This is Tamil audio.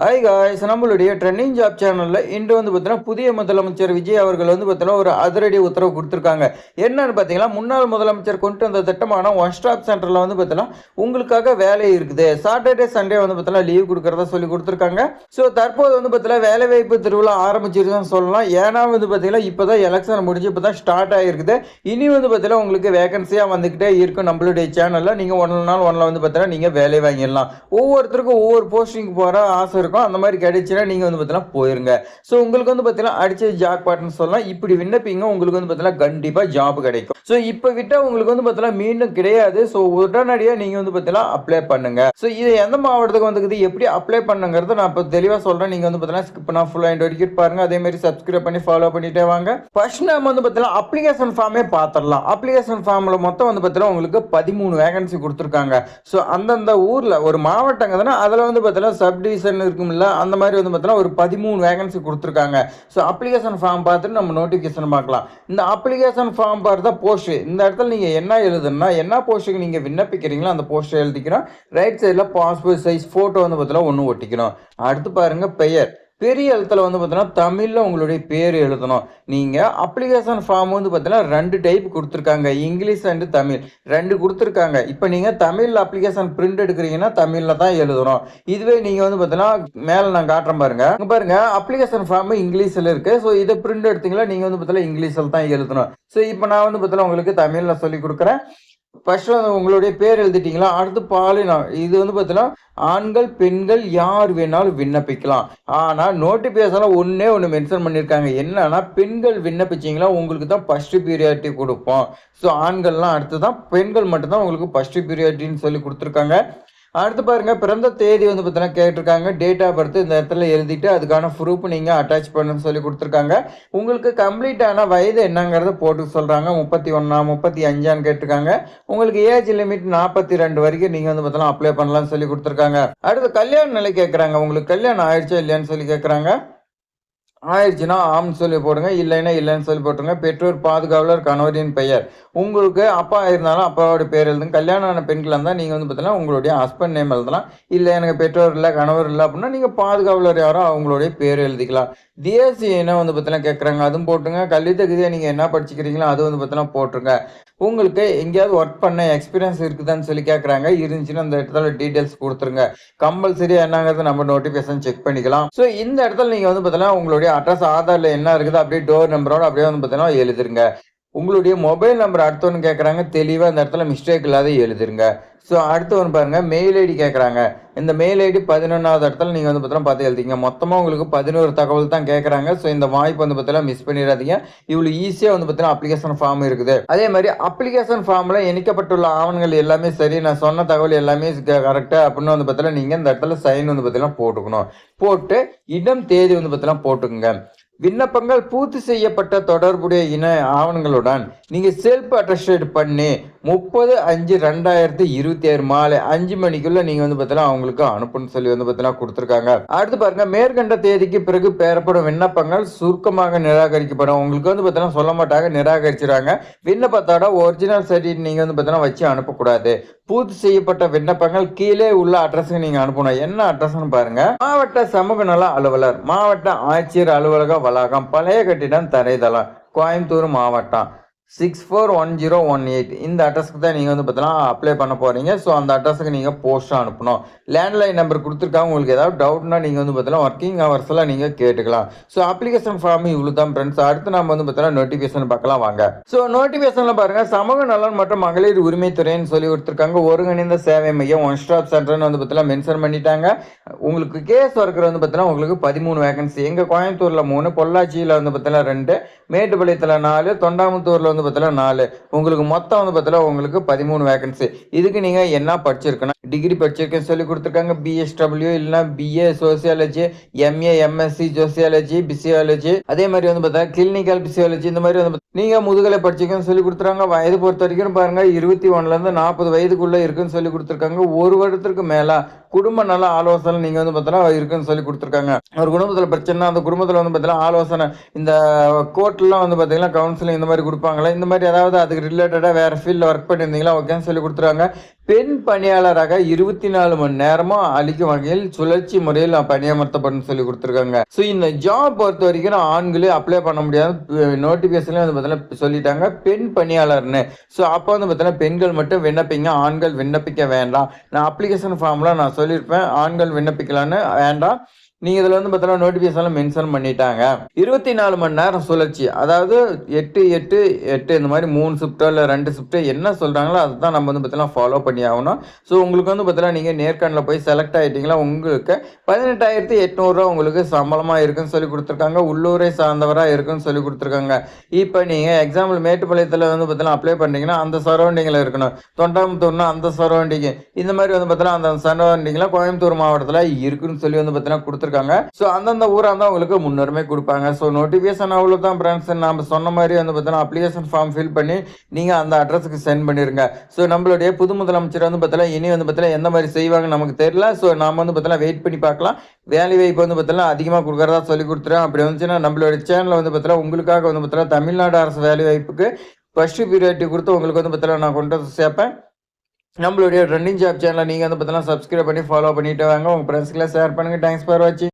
ஹாய் காய்ஸ், நம்மளுடைய ட்ரெண்டிங் ஜாப் சேனல்ல இன்று பார்த்தீங்கன்னா புதிய முதலமைச்சர் விஜய் அவர்கள் பார்த்தீங்கன்னா ஒரு அதிரடி உத்தரவு கொடுத்துருக்காங்க. என்னன்னு பார்த்தீங்கன்னா, முன்னாள் முதலமைச்சர் கொண்டு வந்த திட்டமான ஒன் ஸ்டாப் சென்டர்ல பார்த்தீங்கன்னா உங்களுக்காக வேலை இருக்குது. சாட்டர்டே சண்டே பார்த்தீங்கன்னா லீவ் கொடுக்கறதா சொல்லி கொடுத்துருக்காங்க. ஸோ தற்போது பார்த்தீங்கன்னா வேலை வாய்ப்பு திருவிழா ஆரம்பிச்சிருக்குன்னு சொல்லலாம். ஏன்னா பார்த்தீங்கன்னா இப்போதான் எலெக்ஷன் முடிஞ்சு இப்போதான் ஸ்டார்ட் ஆகிருக்குது. இனி பார்த்தீங்கன்னா உங்களுக்கு வேகன்சியாக வந்துக்கிட்டே இருக்கும். நம்மளுடைய சேனலில் நீங்கள் ஒன் நாள் ஒன்ல பார்த்தீங்கன்னா நீங்கள் வேலை வாங்கிடலாம். ஒவ்வொருத்தருக்கும் ஒவ்வொரு போஸ்டிங் போகிற ஆசை இருக்கும். அந்த மாதிரி கிடைச்சுன்னா நீங்கள் பார்த்தீங்கன்னா போயிருங்க. ஸோ உங்களுக்கு பார்த்தீங்கன்னா அடிச்ச ஜாக் பாட்னு சொல்லலாம். இப்படி விண்ணப்பிங்க, உங்களுக்கு பார்த்தீங்கன்னா கண்டிப்பாக ஜாப் கிடைக்கும். ஸோ இப்போ விட்டால் உங்களுக்கு பார்த்தீங்கன்னா மீண்டும் கிடையாது. ஸோ உடனடியாக நீங்கள் பார்த்தீங்கன்னா அப்ளை பண்ணுங்க. ஸோ இது எந்த மாவட்டத்துக்கு வந்துக்குது, எப்படி அப்ளை பண்ணுங்கிறத நான் இப்போ தெளிவாக சொல்கிறேன். நீங்கள் பார்த்தீங்கன்னா ஸ்கிப் பண்ணா ஃபுல்லாக எண்ட் வரைக்கும் பாருங்க. அதே மாதிரி சப்ஸ்கிரைப் பண்ணி ஃபாலோ பண்ணிட்டே வாங்க. ஃபர்ஸ்ட் நம்ம பார்த்தீங்கன்னா அப்ளிகேஷன் ஃபார்மே பார்த்துடலாம். அப்ளிகேஷன் ஃபார்மில் மொத்தம் பார்த்தீங்கன்னா உங்களுக்கு 13 வேகன்சி கொடுத்துருக்காங்க. ஸோ அந்தந்த ஊரில் ஒரு மாவட்டங்கன்னா அதில் பார்த்தீங்கன்னா சப்டிவிஷன் இருக்கும்ல, அந்த மாதிரி பார்த்தீங்கன்னா ஒரு 13 வேகன்சி கொடுத்துருக்காங்க. ஸோ அப்ளிகேஷன் ஃபார்ம் பார்த்துட்டு நம்ம நோட்டிஃபிகேஷன் பார்க்கலாம். இந்த அப்ளிகேஷன் ஃபார்ம் பார்த்தா போஸ்ட், இந்த இடத்துல நீங்கள் என்ன எழுதுனா என்ன போஸ்ட்டுக்கு நீங்கள் விண்ணப்பிக்கிறீங்களோ அந்த போஸ்ட்டை எழுதிக்கணும். ரைட் சைடில் பாஸ்போர்ட் சைஸ் ஃபோட்டோ பார்த்தீங்கன்னா ஒன்று ஒட்டிக்கணும். அடுத்து பாருங்க பெயர், பெரிய எழுத்துல பார்த்தீங்கன்னா தமிழில் உங்களுடைய பேர் எழுதணும். நீங்கள் அப்ளிகேஷன் ஃபார்ம் பார்த்தீங்கன்னா 2 டைப் கொடுத்துருக்காங்க, இங்கிலீஷ் அண்டு தமிழ் 2 கொடுத்துருக்காங்க. இப்போ நீங்கள் தமிழ் அப்ளிகேஷன் பிரிண்ட் எடுக்கிறீங்கன்னா தமிழில் தான் எழுதணும். இதுவே நீங்கள் பார்த்தீங்கன்னா மேலே நான் காட்டுறேன் பாருங்க. பாருங்க அப்ளிகேஷன் ஃபார்ம் இங்கிலீஷில் இருக்கு. ஸோ இதை பிரிண்ட் எடுத்தீங்களா நீங்கள் பார்த்தீங்கன்னா இங்கிலீஷில் தான் எழுதணும். ஸோ இப்போ நான் பார்த்தீங்கன்னா உங்களுக்கு தமிழில் சொல்லி கொடுக்குறேன். ஃபர்ஸ்ட் உங்களுடைய பேர் எழுதிட்டீங்களா, அடுத்து பாலினம், இது பார்த்தீங்கன்னா ஆண்கள் பெண்கள் யார் வேணாலும் விண்ணப்பிக்கலாம். ஆனால் நோட்டிஃபிகேஷனில் ஒன்று மென்ஷன் பண்ணியிருக்காங்க. என்னன்னா பெண்கள் விண்ணப்பிச்சிங்களா உங்களுக்கு தான் ஃபர்ஸ்ட் பீரியாரிட்டி கொடுப்போம். ஸோ ஆண்கள்லாம் அடுத்து தான், பெண்கள் மட்டும்தான் உங்களுக்கு ஃபர்ஸ்ட் பீரியாரிட்டின்னு சொல்லி கொடுத்துருக்காங்க. அடுத்து பாருங்க பிறந்த தேதி பார்த்தீங்கன்னா கேட்டிருக்காங்க. டேட் ஆஃப் பர்த் இந்த இடத்துல எழுதிட்டு அதுக்கான ப்ரூஃப் நீங்கள் அட்டாச் பண்ணணும்னு சொல்லி கொடுத்துருக்காங்க. உங்களுக்கு கம்ப்ளீட்டான வயது என்னங்கிறத போட்டு சொல்கிறாங்க. 31 35 கேட்டிருக்காங்க. உங்களுக்கு ஏஜ் லிமிட் 42 வரைக்கும் நீங்கள் பார்த்தீங்கன்னா அப்ளை பண்ணலாம்னு சொல்லி கொடுத்துருக்காங்க. அடுத்து கல்யாண நிலை கேட்குறாங்க. உங்களுக்கு கல்யாணம் ஆயிடுச்சா இல்லையான்னு சொல்லி கேட்குறாங்க. ஆயிடுச்சுன்னா ஆம்னு சொல்லி போடுங்க, இல்லைன்னா இல்லைன்னு சொல்லி போட்டுருங்க. பெற்றோர் பாதுகாவலர் கணவரின் பெயர், உங்களுக்கு அப்பா இருந்தாலும் அப்பாவோட பேர் எழுதுங்க. கல்யாணம் ஆன பெண்கள் இருந்தால் நீங்கள் பார்த்தீங்கன்னா உங்களுடைய ஹஸ்பண்ட் நேம் எழுதலாம். இல்லை எனக்கு பெற்றோர் இல்லை கணவர் இல்லை அப்படின்னா நீங்கள் பாதுகாவலர் யாரோ அவங்களுடைய பேர் எழுதிக்கலாம். தேசிய இனம் பார்த்தீங்கன்னா கேட்குறாங்க, அதுவும் போட்டுருங்க. கல்வி தகுதியை நீங்கள் என்ன படிச்சுக்கிறீங்களோ அது பார்த்தீங்கன்னா போட்டுருங்க. உங்களுக்கு எங்கேயாவது ஒர்க் பண்ண எக்ஸ்பீரியன்ஸ் இருக்குதான்னு சொல்லி கேட்குறாங்க. இருந்துச்சுன்னா அந்த இடத்துல டீட்டெயில்ஸ் கொடுத்துருங்க. கம்பல்சரியாக என்னங்கிறது நம்ம நோட்டிஃபிகேஷன் செக் பண்ணிக்கலாம். ஸோ இந்த இடத்துல நீங்கள் பார்த்தீங்கன்னா உங்களுடைய அட்ரஸ் ஆதாரில் என்ன இருக்குது அப்படியே டோர் நம்பரோட அப்படியே பார்த்தீங்கன்னா எழுதிருங்க. உங்களுடைய மொபைல் நம்பர் அடுத்தவன்னு கேட்குறாங்க, தெளிவாக அந்த இடத்துல மிஸ்டேக் இல்லாத எழுதிருங்க. ஸோ அடுத்து ஒன்று பாருங்கள், மெயில் ஐடி கேட்குறாங்க. இந்த மெயில் ஐடி 11வது இடத்துல நீங்கள் பார்த்தீங்கன்னா பார்த்து எழுதிங்க. மொத்தமாக உங்களுக்கு 11 தகவல் தான் கேட்குறாங்க. ஸோ இந்த வாய்ப்பு பார்த்தீங்கன்னா மிஸ் பண்ணிடாதீங்க. இவ்வளோ ஈஸியாக பார்த்தீங்கன்னா அப்ளிகேஷன் ஃபார்ம் இருக்குது. அதே மாதிரி அப்ளிகேஷன் ஃபார்மில் இணைக்கப்பட்டுள்ள ஆவணங்கள் எல்லாமே சரி, நான் சொன்ன தகவல் எல்லாமே கரெக்டாக அப்படின்னு பார்த்தீங்கன்னா நீங்கள் இந்த இடத்துல சைன் பார்த்தீங்கன்னா போட்டுக்கணும். போட்டு இடம் தேதி பார்த்தீங்கன்னா போட்டுக்குங்க. விண்ணப்பங்கள் பூர்த்தி செய்யப்பட்ட தொடர்புடைய இன ஆவணங்களுடன் நீங்கள் செல்ஃப் அட்டஸ்டட் பண்ணி 30/5/2026 மாலை 5 மணிக்குள்ள நீங்கள் பார்த்தீங்கன்னா அவங்களுக்கு அனுப்புன்னு சொல்லி பார்த்தீங்கன்னா கொடுத்துருக்காங்க. அடுத்து பாருங்க, மேற்கண்ட தேதிக்கு பிறகு பெறப்படும் விண்ணப்பங்கள் சுருக்கமாக நிராகரிக்கப்படும். உங்களுக்கு பார்த்தீங்கன்னா சொல்ல மாட்டாங்க, நிராகரிச்சிருவாங்க. விண்ணப்பத்தோட ஒரிஜினல் சர்டிஃபிகேட் நீங்கள் பார்த்தீங்கன்னா வச்சு அனுப்பக்கூடாது. பூர்த்தி செய்யப்பட்ட விண்ணப்பங்கள் கீழே உள்ள அட்ரஸுக்கு நீங்கள் அனுப்பணும். என்ன அட்ரஸ்ன்னு பாருங்க, மாவட்ட சமூக நல அலுவலர், மாவட்ட ஆட்சியர் அலுவலக வளாகம், பழைய கட்டிடம், தரைதளம், கோயம்புத்தூர் மாவட்டம் 641018. இந்த அட்ரஸ்க்கு தான் நீங்கள் பார்த்தீங்கன்னா அப்ளை பண்ண போகிறீங்க. ஸோ அந்த அட்ரஸுக்கு நீங்கள் போஸ்ட்டாக அனுப்பணும். லேண்ட்லைன் நம்பர் கொடுத்துருக்காங்க. உங்களுக்கு ஏதாவது டவுட்னா நீங்கள் பார்த்தீங்கன்னா ஒர்க்கிங் ஹவர்ஸில் நீங்கள் கேட்டுக்கலாம். ஸோ அப்ளிகேஷன் ஃபார்ம் இவ்வளோ தான் ஃப்ரெண்ட்ஸ். அடுத்து நம்ம பார்த்தீங்கன்னா நோட்டிஃபிகேஷன் பார்க்கலாம் வாங்க. ஸோ நோட்டிஃபிகேஷனில் பாருங்கள், சமூக நலன் மற்றும் மகளிர் உரிமைத்துறைன்னு சொல்லி கொடுத்துருக்காங்க. ஒருங்கிணைந்த சேவை மையம் ஒன் ஸ்டாப் சென்டர்னு பார்த்தீங்கன்னா மென்ஷன் பண்ணிட்டாங்க. உங்களுக்கு கேஸ் ஒர்க்கர் பார்த்தீங்கன்னா உங்களுக்கு 13 வேகன்சி. எங்கள் கோயம்புத்தூரில் 3, பொள்ளாச்சியில் பார்த்தீங்கன்னா 2, மேட்டுப்பாளையத்தில் 4, தொண்டாமுத்தூரில் பார்த்தீங்கன்னா 4. உங்களுக்கு மொத்தம் பார்த்தீங்கன்னா உங்களுக்கு 13 வேகன்சி. இதுக்கு நீங்கள் என்ன படிச்சிருக்கணும், டிகிரி படிச்சிருக்கேன்னு சொல்லி கொடுத்துருக்காங்க. பிஎஸ்டபிள்யூ இல்லைன்னா BA sociology, MA MSc sociology physiology, அதே மாதிரி பார்த்தா கிளினிக்கல் பிசியாலஜி, இந்த மாதிரி நீங்கள் முதுகலை படிச்சிருக்கேன்னு சொல்லி கொடுத்துருக்காங்க. வயது பொறுத்த வரைக்கும் பாருங்க 21லேருந்து 40 வயதுக்குள்ளே இருக்குன்னு சொல்லி கொடுத்துருக்காங்க. 1 வருடத்திற்கு மேலே குடும்ப நல ஆலோசனை நீங்கள் பார்த்தீங்கன்னா இருக்குன்னு சொல்லி கொடுத்துருக்காங்க. ஒரு குடும்பத்தில் பிரச்சனை, அந்த குடும்பத்தில் பார்த்தீங்கன்னா ஆலோசனை, இந்த கோர்ட்லாம் பார்த்தீங்கன்னா கவுன்சிலிங் இந்த மாதிரி கொடுப்பாங்களே, இந்த மாதிரி ஏதாவது அதுக்கு ரிலேட்டடாக வேறு ஃபீல்டில் ஒர்க் பண்ணியிருந்தீங்களா ஓகேன்னு சொல்லி கொடுத்துருவாங்க. பெண் பணியாளராக 24 மணி நேரமும் அளிக்கும் வகையில் சுழற்சி முறையில் பணியமர்த்தப்படும் சொல்லி கொடுத்துருக்காங்க. ஸோ இந்த ஜாப் பொறுத்த வரைக்கும் ஆண்களே அப்ளை பண்ண முடியாது, நோட்டிஃபிகேஷன்லேயே வந்து பார்த்தீங்கன்னா சொல்லிட்டாங்க பெண் பணியாளர்னு. ஸோ அப்போ வந்து பார்த்தீங்கன்னா பெண்கள் மட்டும் விண்ணப்பிங்க, ஆண்கள் விண்ணப்பிக்க வேண்டாம். நான் அப்ளிகேஷன் ஃபார்ம்லாம் நான் சொல்லியிருப்பேன், ஆண்கள் விண்ணப்பிக்கலான்னு வேண்டாம். நீங்க இதில் வந்து பார்த்தீங்கன்னா நோட்டிஃபிகேஷன்ல மென்ஷன் பண்ணிட்டாங்க. 24 மணி நேரம் சுழற்சி, அதாவது 8, 8, 8 இந்த மாதிரி 3 ஷிஃப்ட்டோ இல்லை 2 ஷிஃப்ட்டோ என்ன சொல்கிறாங்களோ அதை தான் நம்ம வந்து பார்த்தீங்கன்னா ஃபாலோ பண்ணி ஆகணும். ஸோ உங்களுக்கு வந்து பார்த்தீங்கன்னா நீங்கள் நேர்காணலில் போய் செலக்ட் ஆகிட்டீங்களா, உங்களுக்கு 18,800 உங்களுக்கு சம்பளமாக இருக்குன்னு சொல்லி கொடுத்துருக்காங்க. உள்ளூரை சார்ந்தவராக இருக்குன்னு சொல்லி கொடுத்துருக்காங்க. இப்போ நீங்கள் எக்ஸாம்பிள் மேட்டுப்பாளையத்தில் வந்து பார்த்தீங்கன்னா அப்ளை பண்ணிங்கன்னா அந்த சரௌண்டிங்கில் இருக்கணும். தொண்டாமுத்தூர்னா அந்த சரௌண்டிங், இந்த மாதிரி வந்து பார்த்தீங்கன்னா அந்த சரௌண்டிங்கில் கோயம்புத்தூர் மாவட்டத்தில் இருக்குன்னு சொல்லி வந்து பார்த்தீங்கன்னா கொடுத்துருக்காங்க. ஸோ அந்தந்த ஊராக இருந்தால் உங்களுக்கு முன்னுரிமை கொடுப்பாங்க. ஸோ நோட்டிஃபிகேஷன் அவ்வளோதான் ஃப்ரெண்ட்ஸ். நம்ம சொன்ன மாதிரி வந்து பார்த்தீங்கன்னா அப்ளிகேஷன் ஃபார்ம் ஃபில் பண்ணி நீங்கள் அந்த அட்ரஸுக்கு சென்ட் பண்ணிடுங்க. ஸோ நம்மளுடைய புது முதலமைச்சர் வந்து பார்த்தீங்கன்னா இனி வந்து பார்த்தீங்கன்னா எந்த மாதிரி செய்வாங்க நமக்கு தெரியல. ஸோ நாம் வந்து பார்த்தீங்கன்னா வெயிட் பண்ணி பார்க்கலாம். வேலை வாய்ப்பு வந்து பார்த்தீங்கன்னா அதிகமாக கொடுக்குறதா சொல்லி கொடுத்துருவேன். அப்படி வந்துச்சுன்னா நம்மளுடைய சேனலில் வந்து பார்த்தீங்கன்னா உங்களுக்காக வந்து பார்த்தீங்கன்னா தமிழ்நாடு அரசு வேலை வாய்ப்புக்கு ஃபர்ஸ்ட் ப்ரியாரிட்டி கொடுத்து உங்களுக்கு வந்து பார்த்தீங்கன்னா நான் கொண்டு வந்து சேர்ப்பேன். நம்மளுடைய ட்ரெண்டிங் ஜாப் சேனலை நீங்கள் வந்து பார்த்தீங்கன்னா சப்ஸ்கிரைப் பண்ணி ஃபாலோ பண்ணிட்டு வாங்க. உங்கள் ஃப்ரெண்ட்ஸ்க்கெல்லாம் ஷேர் பண்ணுங்கள். தேங்க்ஸ் ஃபார் வாட்சிங்.